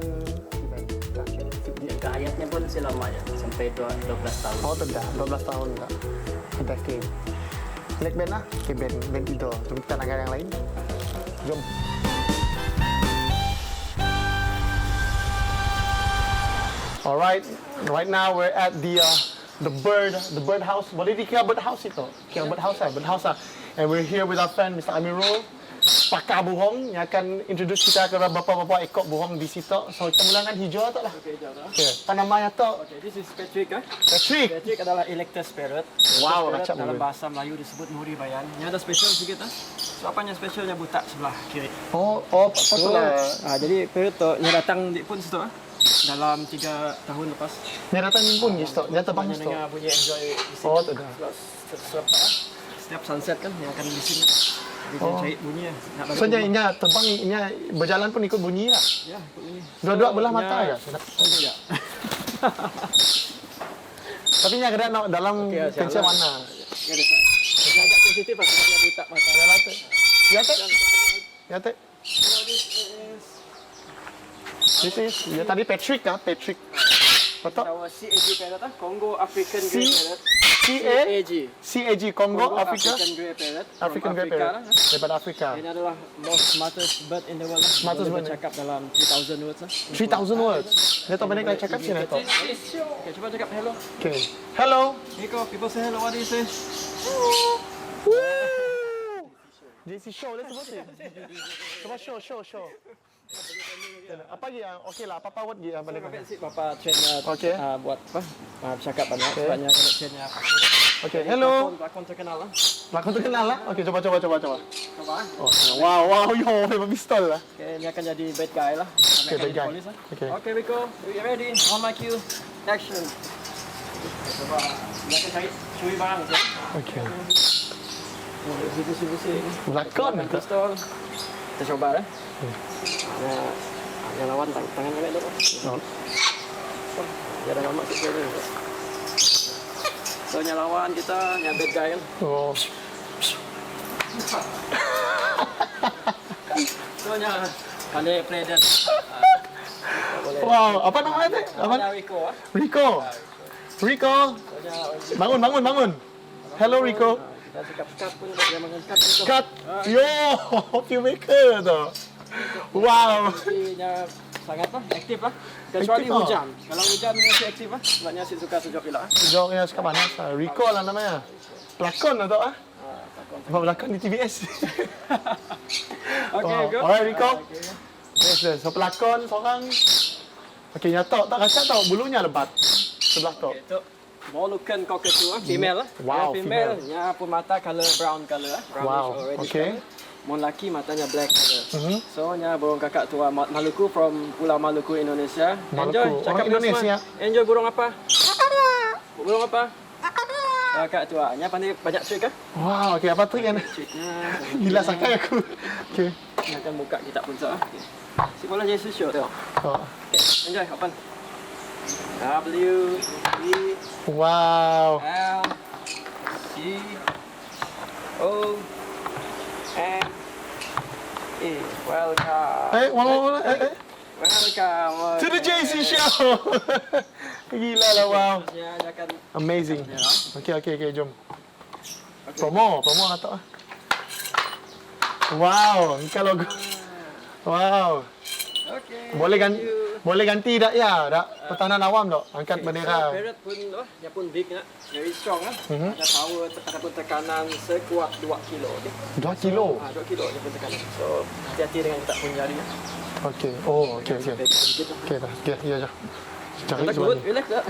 Speaker 4: Jangka hayatnya pun selama ya, sampai 12 tahun.
Speaker 1: oh tidak, 12 tahun enggak. Ada ke. Naik Ben lah. Okey, Ben tidur. Jom kita nak yang lain. Jom. Alright, right now we're at the bird house. Boleh dikira bird house itu? Kira bird house lah. And we're here with our friend Mr. Amirul, pakar burung yang akan introduce kita ke beberapa ekor burung di situ. So kita mulakan hijau tak lah.
Speaker 7: Okay, jom.
Speaker 1: Okay, apa namanya tu?
Speaker 7: Okay, this is Patrick.
Speaker 1: Patrick.
Speaker 7: Patrick adalah electus parrot.
Speaker 1: Wow,
Speaker 7: Parrot
Speaker 1: macam
Speaker 7: dalam
Speaker 1: mana?
Speaker 7: bahasa Melayu disebut muri bayan. Ini ada special sikit So apanya specialnya butak sebelah kiri.
Speaker 1: Oh, patutlah.
Speaker 7: Jadi parrot tu yang datang di pun situ dalam 3 tahun lepas.
Speaker 1: Ni datang ni pun gitu. Dia terbang
Speaker 7: Banyak
Speaker 1: gitu.
Speaker 7: dengar bunyi enjoy di sini.
Speaker 1: Oh, tu dah.
Speaker 7: Selepas setiap sunset kan yang akan di sini. Jadi dia cari bunyi nak balik
Speaker 1: So
Speaker 7: rumah.
Speaker 1: nya terbang, nya berjalan pun ikut bunyi lah.
Speaker 7: Ya, ikut bunyi.
Speaker 1: Dua-dua belah mata ya.
Speaker 7: Ya.
Speaker 1: Tapi nya kena nak dalam tension mana?
Speaker 7: Ya, ada. Dia agak sensitif lah sebab dia butak mata.
Speaker 1: Ya tu. This is ya tadi Patrick kah? Patrick. Betul?
Speaker 7: Our CAG parrot ah, Congo African
Speaker 1: C-
Speaker 7: Grey Parrot.
Speaker 1: CAG?
Speaker 7: CAG.
Speaker 1: CAG, Congo, Afrika?
Speaker 7: African Grey Parrot. from
Speaker 1: African Grey
Speaker 7: Africa
Speaker 1: Parrot.
Speaker 7: lah.
Speaker 1: Daripada Afrika.
Speaker 7: Ini adalah most smartest bird in the world lah.
Speaker 1: Smartest
Speaker 7: Boleh
Speaker 1: bird.
Speaker 7: bercakap dalam 3,000 words lah.
Speaker 1: 3,000 words. Dia tahu banyak kali cakap sini, dia tahu.
Speaker 7: Okay, cuba cakap hello.
Speaker 1: Okay. Hello.
Speaker 7: Nico, people say hello, what do you say?
Speaker 1: JayC Show, let's watch it. Coba show. Apa lagi yang okey lah, apa word lagi yang paling
Speaker 7: Bapak si Bapa trainnya
Speaker 1: Okay.
Speaker 7: buat apa? Bercakap banyak.
Speaker 1: Okay.
Speaker 7: Sebabnya kalau trainnya
Speaker 1: Okay, hello.
Speaker 7: Pelakon terkenal lah.
Speaker 1: Lakon terkenal lah. Okay, coba.
Speaker 7: Coba ah.
Speaker 1: Oh, wow, yo, memang pistol lah.
Speaker 7: Okay, ini akan jadi bad guy lah.
Speaker 1: Okay, bad guy.
Speaker 7: Polis lah.
Speaker 1: Okay.
Speaker 7: Okay, Rico, we are ready. On my cue, action. Coba, dia akan curi barang.
Speaker 1: Okay.
Speaker 7: Busik-busik.
Speaker 1: Lakon ke?
Speaker 7: Pistol. Kita coba lah. Yang lawan tangan awet tu.
Speaker 1: Oh.
Speaker 7: Dia dah gamak sikit tu. So, yang lawan kita, yang bad guy kan.
Speaker 1: Oh.
Speaker 7: So, yang pandai play dia.
Speaker 1: Wow, apa namanya tu? Apa?
Speaker 7: Namanya Rico ah.
Speaker 1: Rico.
Speaker 7: So,
Speaker 1: Bangun. Hello Rico.
Speaker 7: kita cakap cut pun dia makan cut. Rico.
Speaker 1: Cut. Yo, filmmaker tu. Wow.
Speaker 7: Tapi dia sangat lah, aktif lah. Kecuali
Speaker 1: Aktif lah.
Speaker 7: hujan. Kalau hujan dia masih aktif lah. Sebabnya asyik suka sejak pila.
Speaker 1: Jawabnya suka panas. Rico lah namanya. Pelakon lah tu ah. Sebab pelakon di TBS.
Speaker 7: Okay, go.
Speaker 1: Alright Rico. Yes. So pelakon seorang. Okay, nyata tak kacau tau. Bulunya lebat. Sebelah tu.
Speaker 7: Itu Moluccan cockatoo, female lah.
Speaker 1: Wow,
Speaker 7: Dia female. Nya pun mata color brown color lah. Brownish
Speaker 1: Wow,
Speaker 7: or reddish
Speaker 1: okay.
Speaker 7: color. Mon laki matanya black color.
Speaker 1: Mhm.
Speaker 7: So nya burung kakak tua Maluku from Pulau Maluku, Indonesia.
Speaker 1: Maluku.
Speaker 7: Enjoy.
Speaker 1: Orang
Speaker 7: Cakap
Speaker 1: Indonesia.
Speaker 7: Indonesia. Enjoy burung apa? Burung apa? Kakak tua. Nya pandai banyak trick kan?
Speaker 1: Wow, okay, apa tu yang
Speaker 7: Tricknya.
Speaker 1: gila sakai aku. Okay.
Speaker 7: Ini akan buka kita pun sah. Okay. Si bola JayC Show tu.
Speaker 1: Oh.
Speaker 7: Okay, enjoy. Open. W E
Speaker 1: Wow.
Speaker 7: L G O N E. Welcome.
Speaker 1: Wala.
Speaker 7: Welcome.
Speaker 1: To the JayC Show. Gila lah, wow.
Speaker 7: Dia akan
Speaker 1: Amazing. Okay, jom. Promo kata. Wow, ikan logo. Wow.
Speaker 7: okay.
Speaker 1: Boleh ganti tak ya? Tak pertahanan awam tak? Angkat bendera.
Speaker 7: Parrot pun dia pun big nak. Very strong lah. Ada power ataupun tekanan sekuat 2 kilo. Okay?
Speaker 1: 2 kilo.
Speaker 7: 2 kilo dia pun tekanan. So hati-hati dengan kita pun jari.
Speaker 1: Okay. Oh, okay.
Speaker 7: Sedikit lah.
Speaker 1: Okay, ya je. Cari
Speaker 7: Relax,
Speaker 1: sebenarnya.
Speaker 7: relax tak?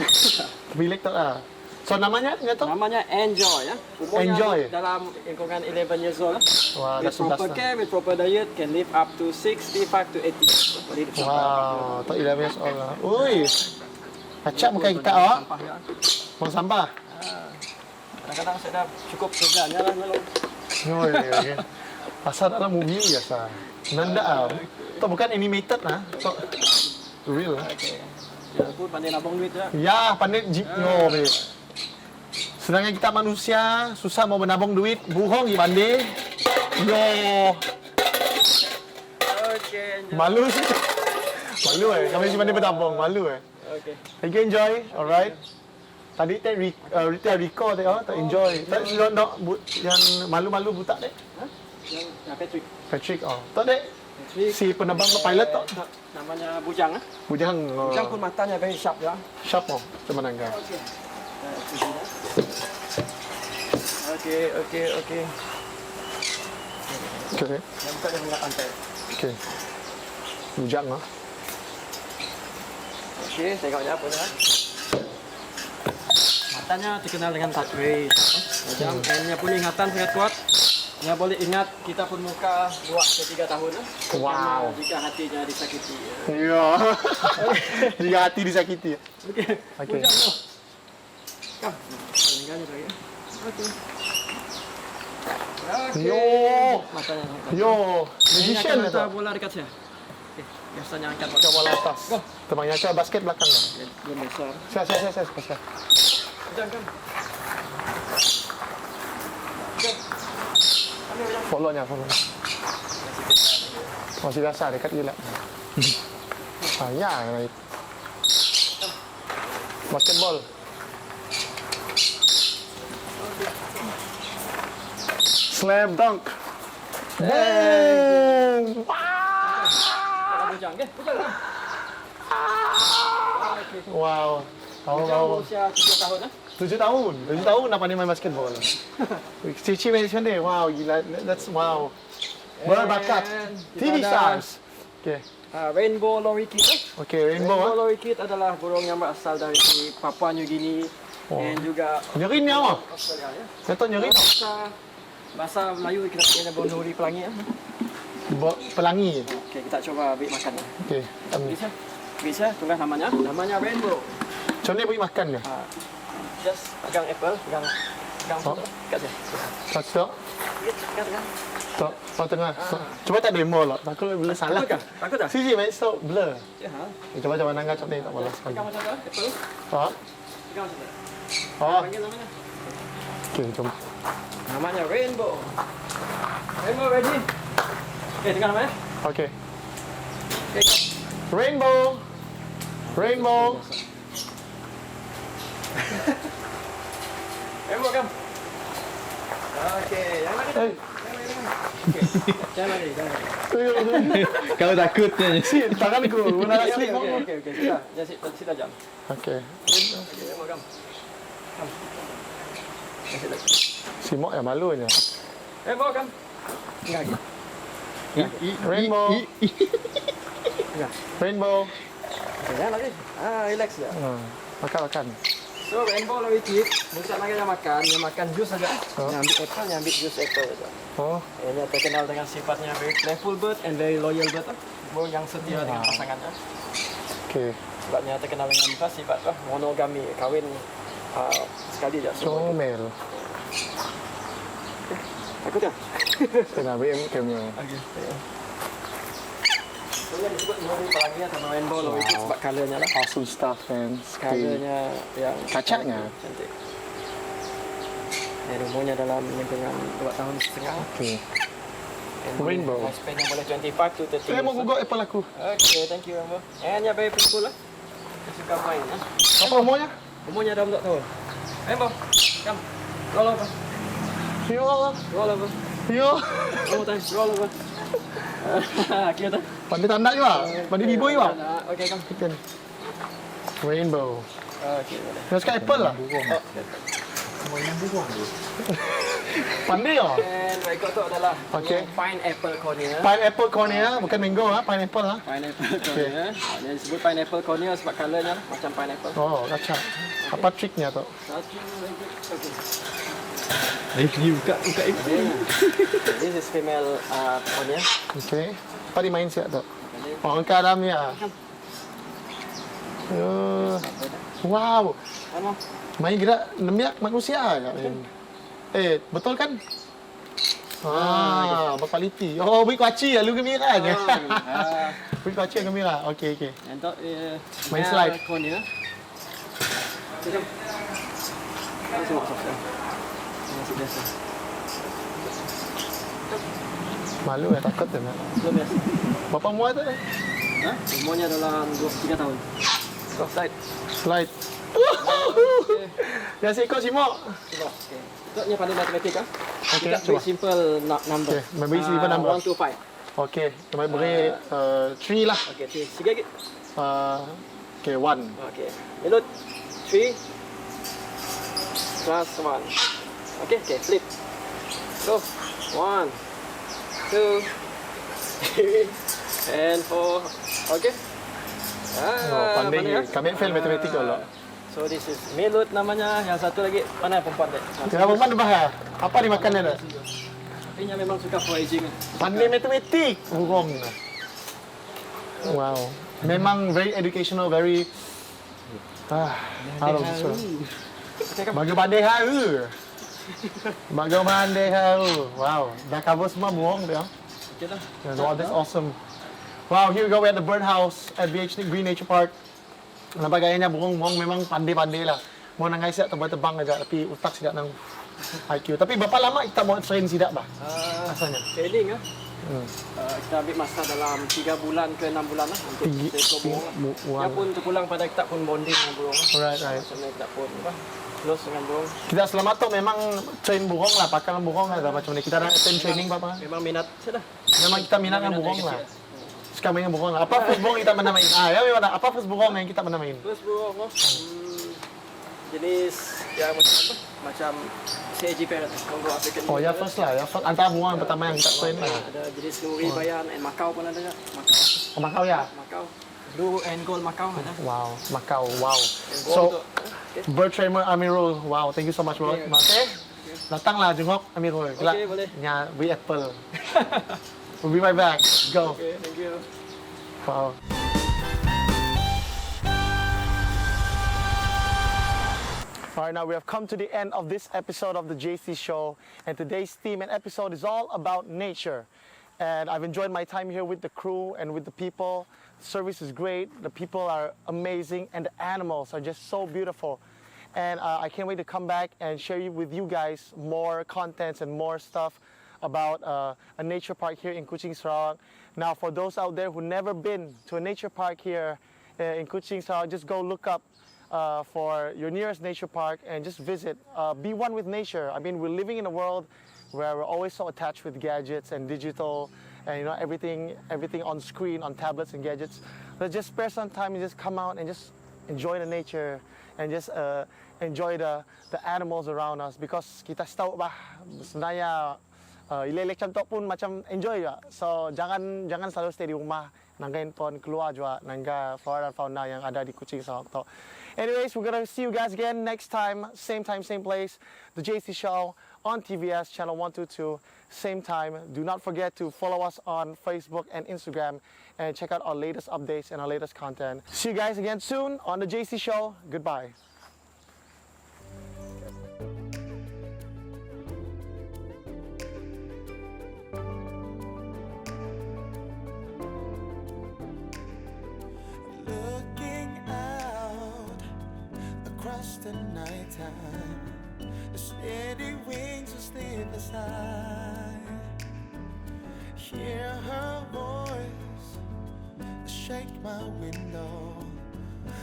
Speaker 1: Relax tak lah. So namanya tu?
Speaker 7: Namanya Enjoy ya. Umurnya
Speaker 1: Enjoy.
Speaker 7: dalam lingkungan 11 years old lah.
Speaker 1: Wah, dah
Speaker 7: With proper
Speaker 1: 11
Speaker 7: care, with proper diet, can live up to 65 to 80 years. Boleh hidup sampai
Speaker 1: Wow, tak 11 years old lah. Ui. Acap bukan kita awak.
Speaker 7: sampah ya.
Speaker 1: Buang sampah.
Speaker 7: Kadang-kadang saya dah cukup kerjanya lah dulu.
Speaker 1: Oh, okay. Pasal dalam movie biasa. Nanda ah. Tu bukan animated lah. Tu real lah.
Speaker 7: Okay. Dia pun pandai nabung duit ya.
Speaker 1: Ya, pandai no, babe. Sedangkan kita manusia susah mau menabung duit, bohong di pandai. Yo,
Speaker 7: Okay.
Speaker 1: malu sih. Malu kami cuma pandai bertabung, malu
Speaker 7: Okay.
Speaker 1: Thank you, enjoy. Alright. Tadi teh Rico teh tak enjoy. Tak yang malu-malu buta deh.
Speaker 7: Yang Patrick.
Speaker 1: Patrick tak deh. Si penerbang pilot tak.
Speaker 7: Namanya Bujang ah.
Speaker 1: Bujang.
Speaker 7: Bujang pun matanya very sharp ya.
Speaker 1: Sharp oh, cuman angka.
Speaker 7: Okay.
Speaker 1: Okay.
Speaker 7: Yang buka yang enggak pantai.
Speaker 1: Okay. Bujang ah.
Speaker 7: Okay, tengoknya apa ya. Matanya terkenal dengan touch rate. Macam nya pun ingatan sangat kuat. Nya boleh ingat kita pun muka 2 ke 3 tahun.
Speaker 1: Wow.
Speaker 7: Jika hatinya disakiti.
Speaker 1: Ya. Jika hati disakiti.
Speaker 7: Okay. Bujang tu. Kom. Tinggalnya lagi. Okay.
Speaker 1: Yo.
Speaker 7: Matanya.
Speaker 1: Yo. Magician
Speaker 7: Ini
Speaker 1: tu.
Speaker 7: akan bola dekat saya. Okay. Biasanya angkat bola.
Speaker 1: Coba bola atas. Temannya ke basket belakang lah.
Speaker 7: Belum besar.
Speaker 1: Saya.
Speaker 7: Bujang kan.
Speaker 1: Follow-nya. Masih biasa dekat gila. Ya, Basketball. Slam dunk. Boom!
Speaker 7: Bujang, okey. Bujang.
Speaker 1: Wow.
Speaker 7: Bujang usia 7 tahun
Speaker 1: 7 tahun. 7 tahun dah pandai main basketball. Cici main macam ni. Wow, gila. That's wow. Berbakat. TV stars. Okay.
Speaker 7: Rainbow lorikeet.
Speaker 1: Okay,
Speaker 7: Rainbow
Speaker 1: rainbow.
Speaker 7: lorikeet adalah burung yang berasal dari Papua New Guinea dan juga
Speaker 1: Nyerin ni apa?
Speaker 7: Australia ya.
Speaker 1: Kata nyerin.
Speaker 7: Bahasa Melayu kita panggilnya bonuri pelangi ya.
Speaker 1: Pelangi.
Speaker 7: Okey, kita coba beri makan ya.
Speaker 1: Okay.
Speaker 7: Bisa? Bisa, tulis namanya. Namanya rainbow.
Speaker 1: Macam ni beri makan ke?
Speaker 7: Just pegang apple, pegang satu. Kat sini.
Speaker 1: Tak.
Speaker 7: Pegang.
Speaker 1: Tak. Tengah. Cuba tak demo lah. Takut blur salah.
Speaker 7: Takut tak?
Speaker 1: Sisi main stop blur.
Speaker 7: Ya, ha.
Speaker 1: Coba nangga macam ni tak boleh sekali.
Speaker 7: Pegang macam tu, apple.
Speaker 1: Ha?
Speaker 7: Pegang macam tu. Panggil namanya.
Speaker 1: Okay, jom.
Speaker 7: Namanya rainbow. Rainbow ready? Okey, tengah namanya.
Speaker 1: Okay.
Speaker 7: Okey.
Speaker 1: Rainbow. Rainbow.
Speaker 7: Rainbow kam. Okey, yang mana?
Speaker 1: Hey.
Speaker 7: Jangan lagi.
Speaker 6: Kalau takut ni.
Speaker 1: Tangan aku. Guna nak slip.
Speaker 7: Okey. Sita jam.
Speaker 1: Okay.
Speaker 7: Okey, rainbow kam. Kam.
Speaker 1: Si Mok yang malunya.
Speaker 7: Rainbow kam. Tengah lagi.
Speaker 1: Rainbow. Rainbow.
Speaker 7: Okey, jangan lagi. Relax je.
Speaker 1: Makan.
Speaker 7: So, rainbow lorikeet, bukan lagi yang makan jus saja. Yang ambil jus apple saja.
Speaker 1: Oh.
Speaker 7: Ini terkenal dengan sifatnya very playful bird and very loyal bird. Burung yang setia dengan pasangannya.
Speaker 1: Okay.
Speaker 7: Sebabnya terkenal dengan sifat monogami, kahwin sekali je.
Speaker 1: Comel.
Speaker 7: Takut tak?
Speaker 1: Tengah beri kamera.
Speaker 7: Okey. So, yang disebut memberi pelangi sama rainbow lorikeet sebab colournya lah.
Speaker 1: Awesome stuff, man.
Speaker 7: Colournya yang
Speaker 1: Kacaknya.
Speaker 7: cantik. Umurnya dalam lingkungan 2 tahun setengah.
Speaker 1: Okay.
Speaker 7: And
Speaker 1: Rainbow.
Speaker 7: lifespan-nya boleh 25 to 30
Speaker 1: Saya mau
Speaker 7: years.
Speaker 1: gugok apple aku.
Speaker 7: Okay, thank you Rainbow. And yang very peaceful lah. Dia suka main lah.
Speaker 1: Apa umurnya?
Speaker 7: Umurnya dalam 2 tahun. Rainbow, come. Roll over.
Speaker 1: Yo.
Speaker 7: Roll over.
Speaker 1: Yo.
Speaker 7: One more time. Roll over. Kira tak?
Speaker 1: Pandai tanda juga. Pandai b-boy juga.
Speaker 7: Okay, come.
Speaker 1: Kan. Rainbow.
Speaker 7: Okay, boleh.
Speaker 1: Dia suka apple lah. Pandai oh.
Speaker 7: And berikut tu adalah
Speaker 1: Okay.
Speaker 7: pineapple cornea.
Speaker 1: Pineapple cornea, bukan mango ah, pineapple ah.
Speaker 7: Pineapple cornea. Yang disebut pineapple cornea sebab colournya lah, macam pineapple.
Speaker 1: Oh, kacau. Apa triknya tu?
Speaker 7: Satu lagi.
Speaker 6: Ni buka itu.
Speaker 7: This is female cornea.
Speaker 1: Okay. Apa dia main siap tu? Oh, angkat dalamnya. Wow.
Speaker 7: Ano?
Speaker 1: Main gerak nemiak manusia agak main. Betul kan? Berkualiti. Oh, beri kuaci lah, lu gembira je. Beri kuaci yang gembira. Okey.
Speaker 7: Yang tu
Speaker 1: Main slide.
Speaker 7: cornea. Jom. Masuk. Masuk biasa.
Speaker 1: Malu ya, takut dia nak.
Speaker 7: Belum biasa.
Speaker 1: Berapa umur tu?
Speaker 7: Ha? Umurnya dalam 2-3 tahun. Go slide.
Speaker 1: Slide. Yang seekor si Mok.
Speaker 7: Cuba. Okey. Itu pada matematik kan?
Speaker 1: Okey,
Speaker 7: Kita
Speaker 1: cuba.
Speaker 7: beri simple number.
Speaker 1: Okey, memberi simple number.
Speaker 7: 1 to 5.
Speaker 1: Okey, kita beri 3 lah.
Speaker 7: Okey, 3. Sikit lagi.
Speaker 1: Okay, 1.
Speaker 7: Okey. Melut 3 plus 1. Okey, flip. Go. 1 2 3 and 4. Okey.
Speaker 1: Pandai ni.
Speaker 7: ya?
Speaker 1: Kami fail matematik dulu.
Speaker 7: So this is Melut namanya. Yang satu lagi mana perempuan dia?
Speaker 1: Yang perempuan dia bahaya. Apa dia makan dia?
Speaker 7: Tapi dia memang suka foraging.
Speaker 1: Pandai matematik. Burung. Wow. Memang very educational, very harus so. Bagi pandai haru. Bagi pandai haru. Wow. Dah cover semua burung dia.
Speaker 7: Okey dah.
Speaker 1: Wow, that's awesome. Wow, here we go. We're at the birdhouse at VH Green Nature Park. Nampak gayanya burung-burung memang pandai-pandai lah. Mau nangai siap terbang-terbang aja, tapi utak sidak nang IQ. Tapi berapa lama kita mau train sidak bah? Asalnya.
Speaker 7: Training ah. Kita ambil masa dalam 3 bulan ke 6 bulan lah untuk kita explore burung. Dia pun terpulang pada kita pun bonding dengan burung.
Speaker 1: Right.
Speaker 7: Macam mana kita pun close dengan burung.
Speaker 1: Kita selama tu memang train burung lah, pakai burung lah macam ni. Kita ada attend training apa?
Speaker 7: Memang minat sudah.
Speaker 1: Memang kita minat dengan burung lah. Suka main dengan burung lah. Apa first burung kita pernah main? Ya memang apa first burung yang kita pernah main?
Speaker 7: First burung jenis yang macam apa? Macam CAG parrot, Congo African.
Speaker 1: Oh ya first lah, ya first antara burung yang pertama yang kita train lah.
Speaker 7: Ada jenis nuri, bayan, and Macau pun ada juga.
Speaker 1: Macau ya?
Speaker 7: Macau. Blue and gold Macau ada.
Speaker 1: Wow, Macau, wow. So, bird trainer Amirul, wow, thank you so much bro. Okay. Datanglah jenguk Amirul.
Speaker 7: Okay, boleh.
Speaker 1: Nya we apple. We'll be right back. Go.
Speaker 7: Okay, thank you.
Speaker 1: Wow. All right, now we have come to the end of this episode of the JayC Show, and today's theme and episode is all about nature. And I've enjoyed my time here with the crew and with the people. The service is great, the people are amazing, and the animals are just so beautiful. And I can't wait to come back and share with you guys more contents and more stuff about a nature park here in Kuching, Sarawak. Now, for those out there who've never been to a nature park here in Kuching, Sarawak, just go look up for your nearest nature park and just visit. Be one with nature. I mean, we're living in a world where we're always so attached with gadgets and digital and everything on screen, on tablets and gadgets. But just spare some time and just come out and just enjoy the nature and just enjoy the animals around us, because kita tahu bah sebenarnya ilelek macam tu pun macam enjoy juga. So jangan selalu stay di rumah, nangga handphone, keluar juga, nangga flora dan fauna yang ada di Kuching, Sarawak tu. Anyways, we're gonna see you guys again next time, same place, the JayC Show on TVS channel 122, same time. Do not forget to follow us on Facebook and Instagram and check out our latest updates and our latest content. See you guys again soon on the JayC Show. Goodbye.
Speaker 8: The nighttime, the steady wings of sleepless eye. Hear her voice shake my window,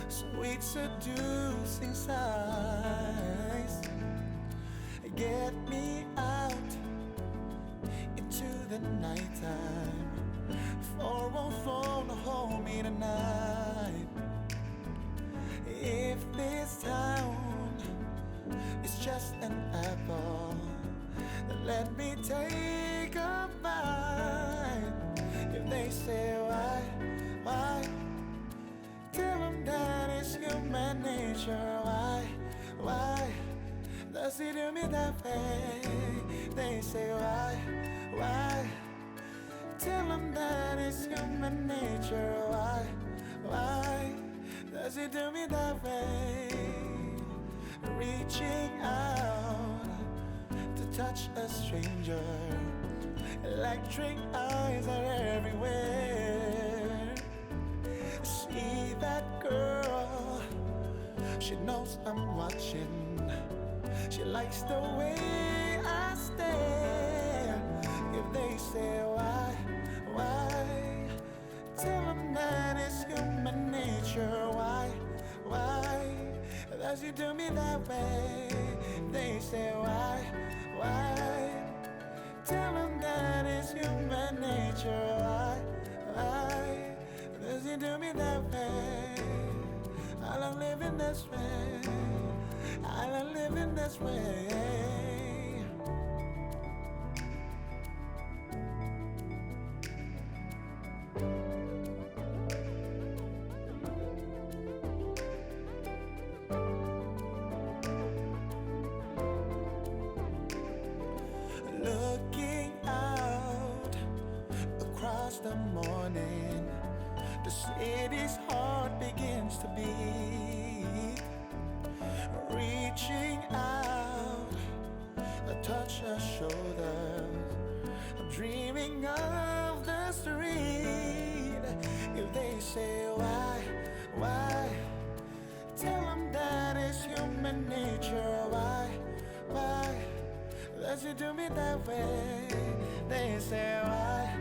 Speaker 8: sweet seducing sighs. Get me out into the nighttime, for won't phone hold me tonight. If this town is just an apple, then let me take a bite. If they say why, tell them that it's human nature. Why does it do me that way? They say why, tell them that it's human nature. Why does it do me that way? Reaching out to touch a stranger, electric eyes are everywhere. See that girl, she knows I'm watching. She likes the way I stare. If they say why, tell them that it's human nature. Why does it do me that way? They say why, tell them that it's human nature. Why does it do me that way? I love living this way, I love living this way. Looking out across the morning, the city's heart begins to beat. Reaching out, I touch her shoulders. I'm dreaming of the street. If they say why, tell them that it's human nature. Why does it do me that way? They say why,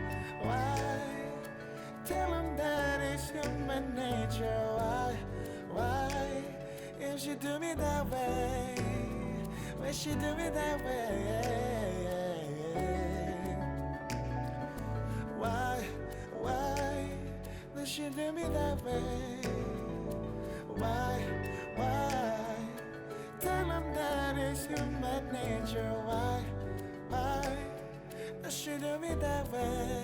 Speaker 8: does she do me that way? Why she do me that way? Why does she do me that way? Why? Tell them that it's human nature. Why does she do me that way?